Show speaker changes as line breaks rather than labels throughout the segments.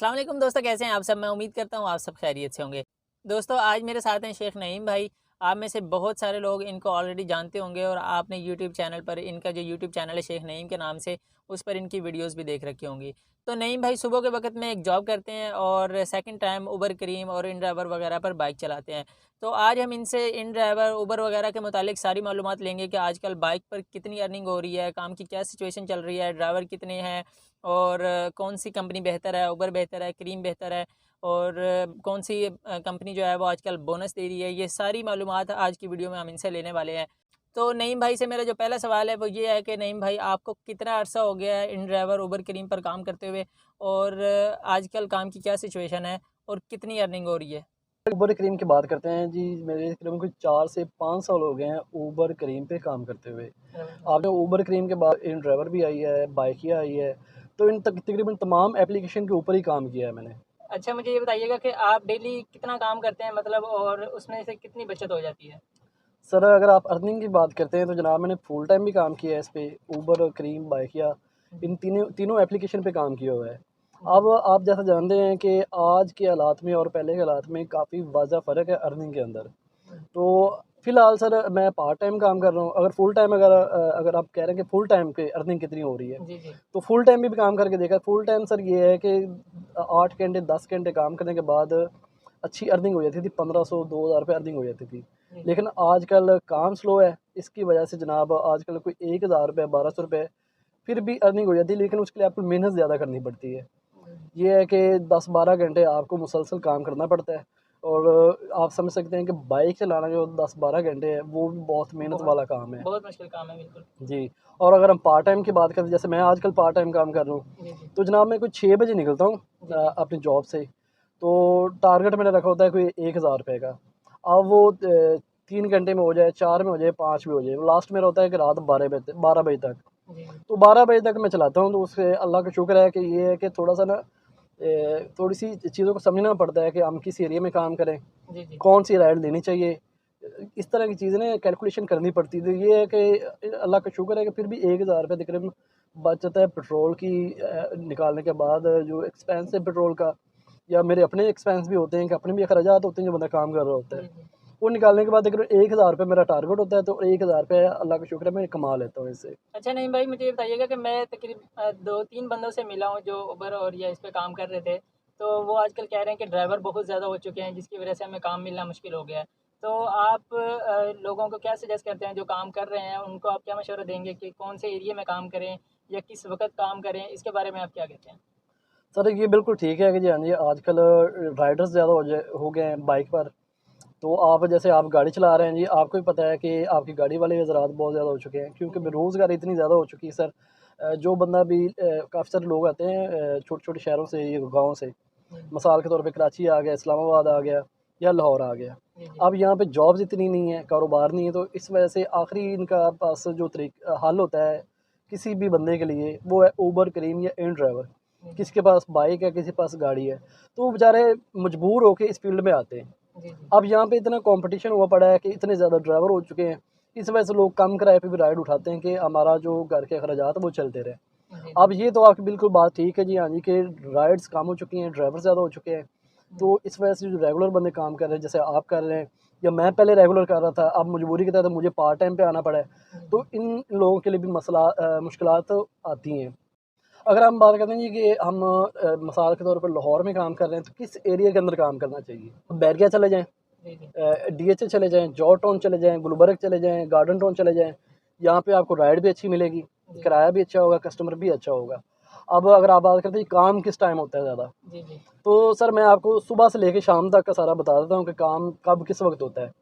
अस्सलाम वालेकुम दोस्तों, कैसे हैं आप सब। मैं उम्मीद करता हूँ आप सब खैरियत से होंगे। दोस्तों आज मेरे साथ हैं शेख नईम भाई। आप में से बहुत सारे लोग इनको ऑलरेडी जानते होंगे और आपने यूट्यूब चैनल पर इनका जो यूट्यूब चैनल है शेख नईम के नाम से, उस पर इनकी वीडियोस भी देख रखी होंगी। तो नईम भाई सुबह के वक्त में एक जॉब करते हैं और सेकंड टाइम उबर करीम और इन ड्राइवर वगैरह पर बाइक चलाते हैं। तो आज हम इनसे इन ड्राइवर उबर वगैरह के मुतालिक सारी मालूमात लेंगे कि आजकल बाइक पर कितनी अर्निंग हो रही है, काम की क्या सिचुएशन चल रही है, ड्राइवर कितने हैं और कौन सी कंपनी बेहतर है, उबर बेहतर है, करीम बेहतर है और कौन सी कंपनी जो है वो आजकल बोनस दे रही है। ये सारी मालूमात आज की वीडियो में हम इनसे लेने वाले हैं। तो नईम भाई से मेरा जो पहला सवाल है वो ये है कि नईम भाई आपको कितना अरसा हो गया है इन ड्राइवर उबर करीम पर काम करते हुए और आजकल काम की क्या सिचुएशन है और कितनी अर्निंग हो रही है।
ऊबर करीम की बात करते हैं जी। मेरे तकरीबन कुछ 4 से 5 साल हो गए हैं ऊबर करीम पे काम करते हुए। आपने ऊबर करीम के बाद इन ड्राइवर भी आई है, बाइकिया आई है, तो इन तकरीबन तमाम एप्लीकेशन के ऊपर ही काम किया है मैंने।
अच्छा, मुझे ये बताइएगा कि आप डेली कितना काम करते हैं मतलब, और उसमें से कितनी बचत हो जाती है।
सर अगर आप अर्निंग की बात करते हैं तो जनाब मैंने फुल टाइम भी काम किया है इस पे, ऊबर करीम बाइकिया इन तीनों तीनों एप्लीकेशन पे काम किया हुआ है। अब आप जैसा जानते हैं कि आज के हालात में और पहले के हालात में काफ़ी वाज़ा फ़र्क है अर्निंग के अंदर। तो फ़िलहाल सर मैं पार्ट टाइम काम कर रहा हूँ। अगर फुल टाइम अगर आप कह रहे हैं कि फुल टाइम की अर्निंग कितनी हो रही है,
जी जी।
तो फुल टाइम भी काम करके देखा। फुल टाइम सर ये है कि 8 घंटे 10 घंटे काम करने के बाद अच्छी अर्निंग हो जाती थी, 1500 2000 रुपये अर्निंग हो जाती थी। लेकिन आजकल काम स्लो है, इसकी वजह से जनाब आजकल कोई 1000 रुपये 1200 रुपये फिर भी अर्निंग हो जाती है, लेकिन उसके लिए आपको मेहनत ज़्यादा करनी पड़ती है। ये है कि 10-12 घंटे आपको मुसलसल काम करना पड़ता है। और आप समझ सकते हैं कि बाइक चलाना जो 10-12 घंटे है वो भी बहुत मेहनत वाला काम है।
बहुत मुश्किल काम है, बिल्कुल।
जी। और अगर हम पार्ट टाइम की बात करें, जैसे मैं आजकल पार्ट टाइम काम कर रहा हूँ,
जी जी।
तो जनाब मैं कुछ 6 बजे निकलता हूँ अपनी जॉब से। तो टारगेट मैंने रखा होता है कोई 1000 रुपये का। अब वो 3 घंटे में हो जाए, 4 में हो जाए, 5 में हो जाए, लास्ट मेरा होता है कि रात 12 बजे तक।
जी
तो 12 बजे तक मैं चलाता हूँ, तो उससे अल्लाह का शुक्र है कि ये है कि थोड़ा-सा ना थोड़ी सी चीज़ों को समझना पड़ता है कि हम किस एरिया में काम करें,
जी जी।
कौन सी राइड लेनी चाहिए। इस तरह की चीज़ें ना कैलकुलेशन करनी पड़ती है। तो ये है कि अल्लाह का शुक्र है कि फिर भी 1000 रुपये तकरीबन बचत है पेट्रोल की निकालने के बाद। जो एक्सपेंस है पेट्रोल का, या मेरे अपने एक्सपेंस भी होते हैं कि अपने भी अखराजात होते हैं जो बंदा काम कर रहा होता है,
जी जी।
वो निकालने के बाद अगर 1000 रुपये मेरा टारगेट होता है, तो 1000 रुपये अल्लाह का शुक्र है मैं कमा लेता हूँ इससे।
अच्छा नहीं भाई, मुझे ये बताइएगा कि मैं तकरीबन 2-3 बंदों से मिला हूँ जो उबर और या इस पे काम कर रहे थे। तो वो आजकल कह रहे हैं कि ड्राइवर बहुत ज़्यादा हो चुके हैं जिसकी वजह से हमें काम मिलना मुश्किल हो गया है। तो आप लोगों को क्या सजेस्ट करते हैं जो काम कर रहे हैं, उनको आप क्या मशवरा देंगे कि कौन से एरिया में काम करें या किस वक़्त काम करें? इसके बारे में आप क्या कहते हैं?
सर ये बिल्कुल ठीक है कि जी हाँ जी, आजकल राइडर्स ज़्यादा हो गए हैं बाइक पर। तो आप जैसे आप गाड़ी चला रहे हैं जी, आपको भी पता है कि आपकी गाड़ी वाले हज़रात बहुत ज़्यादा हो चुके हैं, क्योंकि बेरोज़गारी इतनी ज़्यादा हो चुकी है सर। जो बंदा भी काफ़ी सारे लोग आते हैं छोटे-छोटे शहरों से, ये गाँव से।
जी,
मिसाल के तौर पे कराची आ गया, इस्लामाबाद आ गया या लाहौर आ गया।
जी, जी।
अब यहाँ पे जॉब्स इतनी नहीं है, कारोबार नहीं है, तो इस वजह से आखिरी इनका पास जो हल होता है किसी भी बंदे के लिए, वो है ऊबर, करीम या इन ड्राइवर।
जी, जी।
किसी के पास बाइक है, किसी के पास गाड़ी है, तो वो बेचारे मजबूर होके इस फील्ड में आते हैं।
जी, जी।
अब यहाँ पे इतना कंपटीशन हुआ पड़ा है कि इतने ज़्यादा ड्राइवर हो चुके हैं, इस वजह से लोग कम किराए पे भी राइड उठाते हैं कि हमारा जो घर के अखराजात है वो चलते रहें।
जी,
अब
जी।
ये तो आपकी बिल्कुल बात ठीक है जी, हाँ जी, कि राइड्स कम हो चुकी हैं, ड्राइवर ज़्यादा हो चुके हैं।
जी।
तो इस वजह से जो रेगुलर बंदे काम कर रहे हैं, जैसे आप कर रहे हैं या मैं पहले रेगुलर कर रहा था, अब मजबूरी की तहत मुझे पार्ट टाइम पे आना पड़ा है।
जी,
तो
जी।
इन लोगों के लिए भी मुश्किलात आती हैं। अगर हम बात करते हैं जी कि हम मिसाल के तौर पर लाहौर में काम कर रहे हैं, तो किस एरिया के अंदर काम करना चाहिए? बैरिया चले जाएँ,
जी, जी।
डीएचए चले जाएँ, जॉर्ज टाउन चले जाएँ, गुलबर्ग चले जाएँ, गार्डन टाउन चले जाएँ। यहाँ पे आपको राइड भी अच्छी मिलेगी,
जी, जी।
किराया भी अच्छा होगा, कस्टमर भी अच्छा होगा। अब अगर आप बात करते हैं काम किस टाइम होता है ज़्यादा,
जी, जी।
तो सर मैं आपको सुबह से लेके शाम तक का सारा बता देता हूँ कि काम कब किस वक़्त होता है।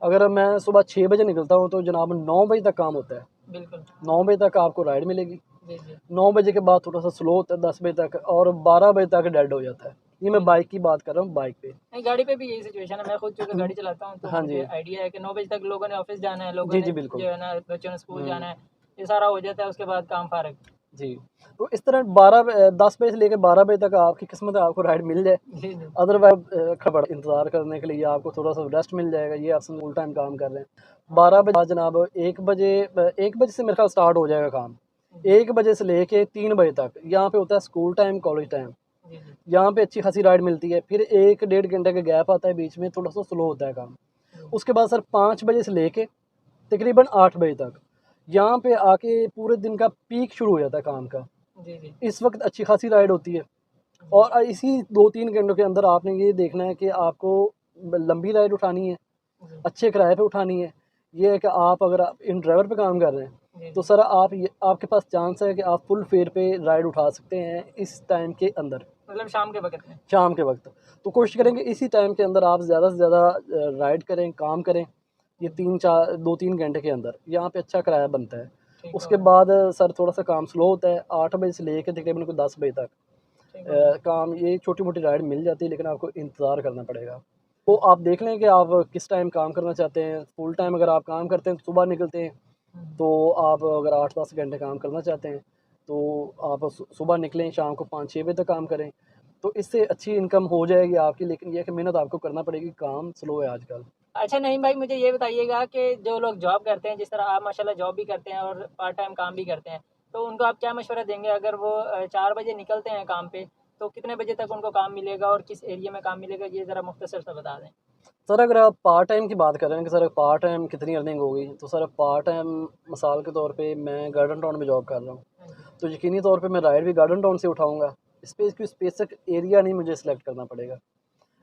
अगर मैं सुबह 6 बजे निकलता हूँ तो जनाब 9 बजे तक काम होता है।
बिल्कुल।
9 बजे तक आपको राइड मिलेगी।
जी, जी।
9 बजे के बाद थोड़ा-सा स्लो होता है 10 बजे तक, और 12 बजे तक डेड हो जाता है। ये मैं
जी, जी।
बाइक की बात कर रहा हूँ, बाइक पे।
नहीं, गाड़ी पे भी यही सिचुएशन है। मैं खुद चूँकि गाड़ी चलाता हूँ, तो
हाँ
मुझे
जी।
आइडिया है कि 9 बजे तक लोगों ने ऑफ़िस जाना है, लोगों
जी,
ने
जी, बिल्कुल।
जो है ना बच्चों ने स्कूल
हुँ,
जाना है, ये सारा हो जाता है, उसके बाद काम फ़ारिग।
जी। तो इस तरह 10 बजे से लेके 12 बजे तक आपकी किस्मत है, आपको राइड मिल जाए।
जी, जी।
अदरवाइज़ खबर इंतज़ार करने के लिए आपको थोड़ा-सा रेस्ट मिल जाएगा, ये आप फुल टाइम काम कर रहे हैं। 12 बजे बाद जनाब 1 बजे से मेरे ख़्याल स्टार्ट हो जाएगा काम।
जी,
1 बजे से लेके 3 बजे तक यहाँ पे होता है स्कूल टाइम, कॉलेज टाइम।
जी जी
यहाँ पे अच्छी खासी राइड मिलती है। फिर 1-1.5 घंटे का गैप आता है बीच में, थोड़ा सा स्लो होता है काम। उसके बाद सर 5 बजे से लेके तकरीबन 8 बजे तक यहाँ पे आके पूरे दिन का पीक शुरू हो जाता है काम का।
जी जी
इस वक्त अच्छी खासी राइड होती है और इसी 2-3 घंटों के अंदर आपने ये देखना है कि आपको लंबी राइड उठानी है,
जी
अच्छे किराए पे उठानी है। ये है कि आप अगर आप इन ड्राइवर पे काम कर रहे
जी
हैं तो सर आपके पास चांस है कि आप फुल फेयर पे राइड उठा सकते हैं इस टाइम के अंदर,
मतलब शाम के वक्त में।
शाम के वक्त। तो कोशिश करेंगे इसी टाइम के अंदर आप ज़्यादा से ज़्यादा राइड करें, काम करें। ये 2-3 घंटे के अंदर यहाँ पे अच्छा किराया बनता है।
ठीक
उसके
हो गया
बाद सर थोड़ा सा काम स्लो होता है, 8 बजे से लेके तकरीबन कोई 10 बजे तक
ठीक हो गया
काम ये छोटी मोटी राइड मिल जाती है, लेकिन आपको इंतज़ार करना पड़ेगा। तो आप देख लें कि आप किस टाइम काम करना चाहते हैं। फुल टाइम अगर आप काम करते हैं तो सुबह निकलते हैं, तो आप अगर 8-10 घंटे काम करना चाहते हैं तो आप सुबह निकलें, शाम को 5-6 बजे तक काम करें। तो इससे अच्छी इनकम हो जाएगी आपकी, लेकिन ये है कि मेहनत आपको करना पड़ेगी, काम स्लो है आजकल।
अच्छा नईम भाई मुझे ये बताइएगा कि जो लोग जॉब करते हैं, जिस तरह आप माशाल्लाह जॉब भी करते हैं और पार्ट टाइम काम भी करते हैं, तो उनको आप क्या मशवरा देंगे? अगर वो 4 बजे निकलते हैं काम पे, तो कितने बजे तक उनको काम मिलेगा और किस एरिया में काम मिलेगा, ये ज़रा मुख्तसर सा बता दें।
सर अगर आप पार्ट टाइम की बात कर रहे हैं कि सर पार्ट टाइम कितनी अर्निंग होगी, तो सर पार्ट टाइम मिसाल के तौर पे मैं गार्डन टाउन में जॉब कर रहा हूँ,
हाँ जी
तो यकीनी तौर पे मैं राइड भी गार्डन टाउन से उठाऊँगा। स्पेस की स्पेसिफिक एरिया नहीं मुझे सेलेक्ट करना पड़ेगा।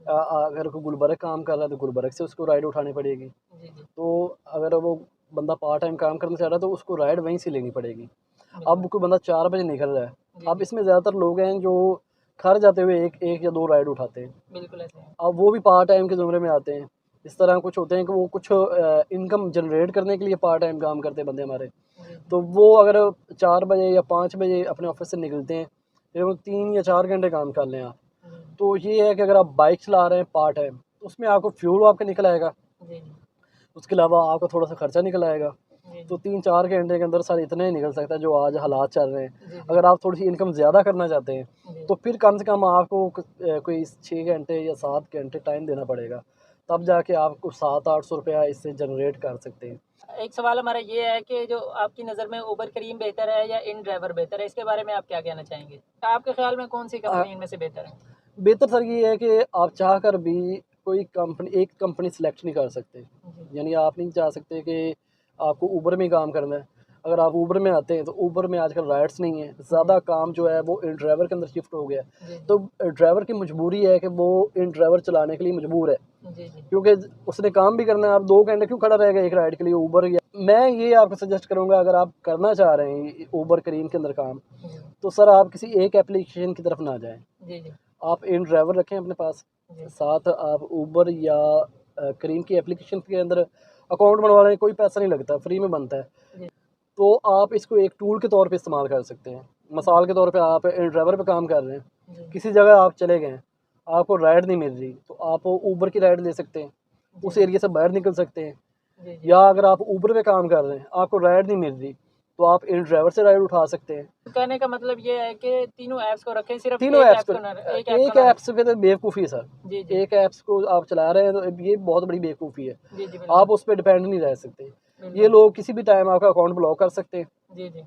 अगर कोई गुलबर्ग काम कर रहा है तो गुलबर्ग से उसको राइड उठानी पड़ेगी।
जी जी
तो अगर वो बंदा पार्ट टाइम काम करना चाह रहा है तो उसको राइड वहीं से लेनी पड़ेगी।
बिल्कुल
अब कोई बंदा 4 बजे निकल रहा है,
जी
अब
जी
इसमें ज़्यादातर लोग हैं जो घर जाते हुए 1 या 2 राइड उठाते हैं।
बिल्कुल ऐसे है
अब वो भी पार्ट टाइम के ज़ुमरे में आते हैं। इस तरह कुछ होते हैं कि वो कुछ इनकम जनरेट करने के लिए पार्ट टाइम काम करते हैं बंदे हमारे।
जी जी
तो वो अगर 4 बजे या 5 बजे अपने ऑफ़िस से निकलते हैं, फिर वो 3 या 4 घंटे काम कर लें आप।
जी
तो ये है कि अगर आप बाइक चला रहे हैं पार्ट टाइम, तो उसमें आपको फ्यूल आपका निकल आएगा,
जी जी
उसके अलावा आपका थोड़ा-सा खर्चा निकल आएगा।
जी
तो 3-4 घंटे के अंदर सर इतना ही निकल सकता है जो आज हालात चल रहे हैं।
जी
अगर आप थोड़ी-सी इनकम ज़्यादा करना चाहते हैं,
जी
तो फिर कम से कम आपको कोई 6 घंटे या 7 घंटे टाइम देना पड़ेगा। तब जाके आपको 700-800 रुपया इससे जनरेट कर सकते हैं।
एक सवाल हमारा ये है कि जो आपकी नज़र में उबर करीम बेहतर है या इन ड्राइवर बेहतर है? इसके बारे में आप क्या कहना चाहेंगे? आपके ख़्याल में कौन-सी
अ,
कंपनी इनमें से बेहतर है?
बेहतर सर ये है कि आप चाह कर भी कोई कंपनी एक कंपनी सेलेक्ट नहीं कर सकते।
जी,
यानी आप नहीं चाह सकते कि आपको ऊबर में ही काम करना है। अगर आप ऊबर में आते हैं तो ऊबर में आजकल राइड्स नहीं है, ज़्यादा काम जो है वो इन ड्राइवर के अंदर शिफ्ट हो गया है।
जी, जी,
तो ड्राइवर की मजबूरी है कि वो इन ड्राइवर चलाने के लिए मजबूर है,
जी, जी,
क्योंकि उसने काम भी करना है। आप 2 घंटे क्यों खड़ा रहेगा एक राइड के लिए ऊबर या मैं ये आपको सजेस्ट करूँगा, अगर आप करना चाह रहे हैं ऊबर करीम के अंदर काम,
जी,
तो सर आप किसी एक एप्लीकेशन की तरफ ना जाएँ।
जी, जी,
आप इन ड्राइवर रखें अपने पास,
जी,
साथ आप ऊबर या करीम की एप्लीकेशन के अंदर अकाउंट बनवा लें, कोई पैसा नहीं लगता, फ्री में बनता है।
जी,
तो आप इसको एक टूल के तौर पे इस्तेमाल कर सकते हैं। मिसाल के तौर पे आप इन ड्राइवर पे काम कर रहे हैं,
जी,
किसी जगह आप चले गए हैं, आपको राइड नहीं मिल रही, तो आप ऊबर की राइड ले सकते हैं,
जी,
उस एरिया से बाहर निकल सकते हैं।
जी, जी।
या अगर आप ऊबर पे काम कर रहे हैं, आपको राइड नहीं मिल रही, तो आप इन ड्राइवर से राइड उठा सकते हैं।
तो कहने का मतलब ये है कि तीनों ऐप्स को रखें, सिर्फ़
तीनों
एक
ऐप्स
ऐप
को
को ना एक ऐप को
एक
ना
ऐप्स
रखें।
पे तो बेवकूफ़ी है सर।
जी, जी,
एक ऐप्स को आप चला रहे हैं तो ये बहुत बड़ी बेवकूफ़ी है।
जी, जी,
आप
बिल्कुल,
उस पे डिपेंड नहीं रह सकते। ये
बिल्कुल।
लोग किसी भी टाइम आपका अकाउंट ब्लॉक कर सकते हैं।
जी, जी,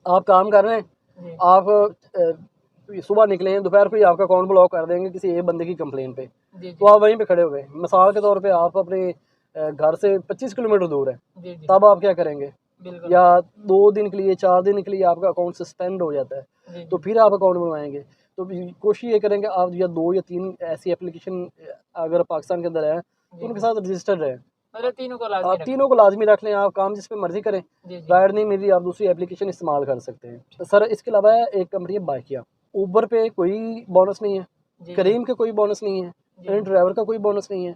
आप काम कर रहे हैं,
जी,
आप सुबह निकले हैं, दोपहर को ही आपका अकाउंट ब्लॉक कर देंगे किसी एक बंदे की कंप्लेन पे।
जी,
तो
जी,
आप वहीं पे खड़े हो गए। मिसाल के तौर पे आप अपने घर से 25 किलोमीटर दूर हैं,
जी, जी,
तब आप क्या करेंगे?
बिल्कुल।
या 2 दिन के लिए, 4 दिन के लिए आपका अकाउंट सस्पेंड हो जाता है,
जी,
तो
जी,
फिर आप अकाउंट बनवाएँगे। तो कोशिश ये करें कि आप या 2 या 3 ऐसी एप्लीकेशन अगर पाकिस्तान के अंदर है, तो
जी,
उनके
जी।
साथ रजिस्टर्ड रहें।
मतलब तीनों को लाज़मी
आप
रखें।
तीनों को लाज़मी रख लें, आप काम जिस पे मर्ज़ी करें।
जी, जी,
राइड नहीं मिल रही, आप दूसरी एप्लीकेशन इस्तेमाल कर सकते हैं। तो सर इसके अलावा एक कंपनी है बाइकिया। ऊबर पे कोई बोनस नहीं है,
जी, जी,
करीम के कोई बोनस नहीं है,
जी,
इन ड्राइवर का कोई बोनस नहीं है।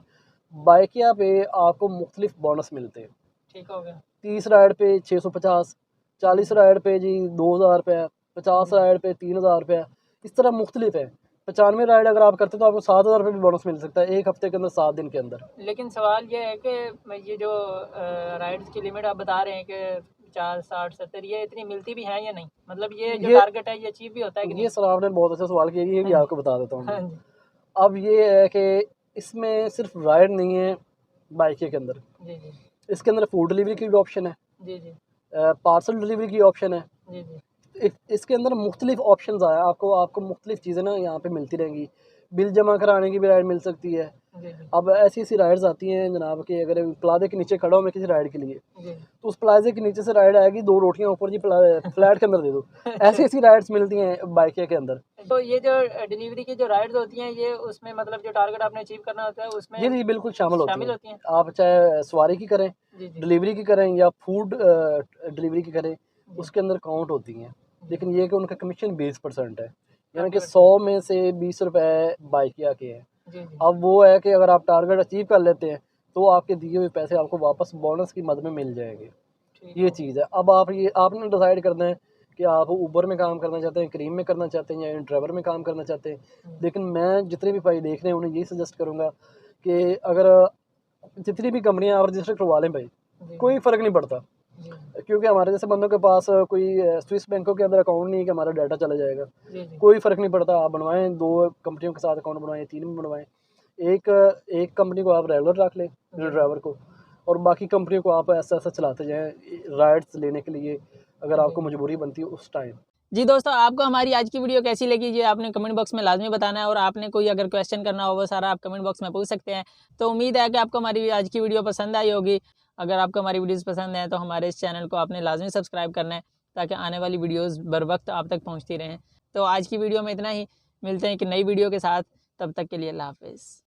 बाइकिया पे आपको मुख्तलिफ बोनस मिलते हैं।
ठीक हो गया।
30 राइड पे 650,
जी,
40
जी,
राइड पे जी 2000 रुपया, 50
जी,
राइड पे 3000 रुपया, इस तरह मुख्तलिफ है। 95 राइड अगर आप करते हैं तो आपको 7000 रुपये भी बोनस मिल सकता है, 1 हफ्ते के अंदर, 7 दिन के अंदर।
लेकिन सवाल ये है कि मैं ये जो राइड्स की लिमिट आप बता रहे हैं कि 50, 60, 70 ये इतनी मिलती भी हैं या नहीं? मतलब ये जो
ये
टारगेट है ये अचीव भी होता है कि नहीं?
ये सर आपने बहुत अच्छा सवाल किया, ये
हाँ
भी
जी,
आपको बता देता हूँ
हाँ
मैं।
जी,
अब ये है कि इसमें सिर्फ राइड नहीं है बाइक के अंदर,
जी, जी,
इसके अंदर फूड डिलीवरी की भी ऑप्शन है,
जी, जी,
पार्सल डिलीवरी की ऑप्शन है,
जी, जी,
इसके अंदर मुख्तलिफ ऑप्शंस आया, आपको मुख्तलिफ चीज़ें ना यहाँ पे मिलती रहेंगी। बिल जमा कराने की भी राइड मिल सकती है। अब ऐसी ऐसी राइड्स आती हैं जनाब कि अगर प्लाजे के नीचे खड़ा हूँ मैं किसी राइड के लिए, तो उस प्लाजे के नीचे से राइड आएगी, 2 रोटियाँ ऊपर जी फ्लैट के अंदर दे दो। ऐसी ऐसी राइड्स मिलती हैं बाइकिया के अंदर।
तो ये जो डिलीवरी की जो राइड्स होती हैं, ये उसमें मतलब जो टारगेट आपने अचीव करना होता है उसमें
जी बिल्कुल शामिल
शामिल
होती
होती
हैं।
हैं।
आप चाहे सवारी की करें,
जी जी
डिलीवरी की करें या फूड डिलीवरी की करें, उसके अंदर काउंट होती हैं। लेकिन ये कि उनका कमीशन 20% है, यानी कि 100 में से 20 रुपए बाइकिया के हैं।
जी जी
अब वो है कि अगर आप टारगेट अचीव कर लेते हैं तो आपके दिए हुए पैसे आपको वापस बोनस की मद में मिल जाएंगे। ये चीज़ है। अब आपने डिसाइड करना है कि आप ऊबर में काम करना चाहते हैं, क्रीम में करना चाहते हैं या ड्राइवर में काम करना चाहते हैं। लेकिन मैं जितने भी भाई देख रहे हैं उन्हें यही सजेस्ट करूँगा कि अगर जितनी भी कंपनियां आप रजिस्टर करवा लें भाई, कोई फ़र्क नहीं पड़ता, क्योंकि हमारे जैसे बंदों के पास कोई स्विस बैंकों के अंदर अकाउंट नहीं है कि हमारा डाटा चला जाएगा। कोई फ़र्क नहीं पड़ता, आप बनवाएं, 2 कंपनियों के साथ अकाउंट बनवाएं, 3 भी बनवाएं। एक एक कंपनी को आप रेगुलर रख लें, ड्राइवर को, और बाकी कंपनियों को आप ऐसा ऐसा चलाते जाएं राइड्स लेने के लिए, अगर आपको मजबूरी बनती है उस टाइम। जी दोस्तों, आपको हमारी आज की वीडियो कैसी लगी ये आपने कमेंट बॉक्स में लाजमी बताना है, और आपने कोई अगर क्वेश्चन करना हो वो सारा आप कमेंट बॉक्स में पूछ सकते हैं। तो उम्मीद है कि आपको हमारी आज की वीडियो पसंद आई होगी। अगर आपको हमारी वीडियोस पसंद हैं तो हमारे इस चैनल को आपने लाजमी सब्सक्राइब करना है, ताकि आने वाली वीडियोस बर वक्त आप तक पहुँचती रहें। तो आज की वीडियो में इतना ही, मिलते हैं एक नई वीडियो के साथ, तब तक के लिए अल्लाह हाफिज़।